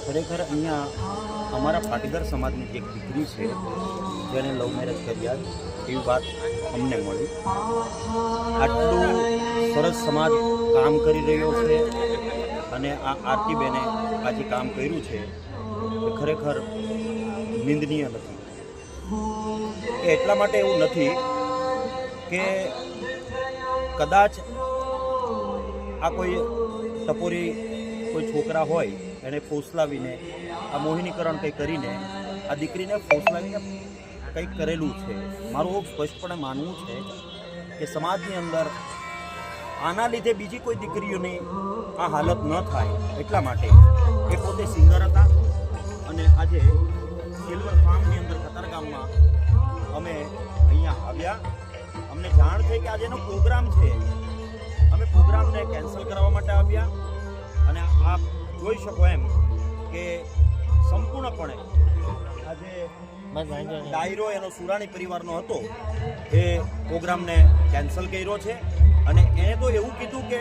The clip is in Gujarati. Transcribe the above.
ખરેખર અહીંયા અમારા પાટીદાર સમાજની જે એક દીકરી છે જેને લવ મેરેજ કર્યા એવી વાત અમને મળી. આટલું સરસ સમાજ કામ કરી રહ્યો છે અને આ આરતીબેને આ જે કામ કર્યું છે એ ખરેખર નિંદનીય નથી. એ એટલા માટે એવું નથી કે કદાચ આ કોઈ ટપોરી કોઈ છોકરા હોય એને ફોસલાવીને આ મોહિનીકરણ કંઈ કરીને આ દીકરીને ફોસલાવીને કંઈક કરેલું છે. મારું સ્પષ્ટપણે માનવું છે કે સમાજની અંદર આના લીધે બીજી કોઈ દીકરીઓની આ હાલત ન થાય એટલા માટે એ પોતે સિંગર હતા અને આજે સિલ્વર ફાર્મની અંદર કતારગામમાં અમે અહીંયા આવ્યા. અમને જાણ થઈ કે આજે એનો પ્રોગ્રામ છે. અમે પ્રોગ્રામને કેન્સલ કરવા માટે આવ્યા અને આપ જોઈ શકો એમ કે સંપૂર્ણપણે આજે ડાયરો એનો સુરાણી પરિવારનો હતો એ પ્રોગ્રામને કેન્સલ કર્યો છે અને એને તો એવું કીધું કે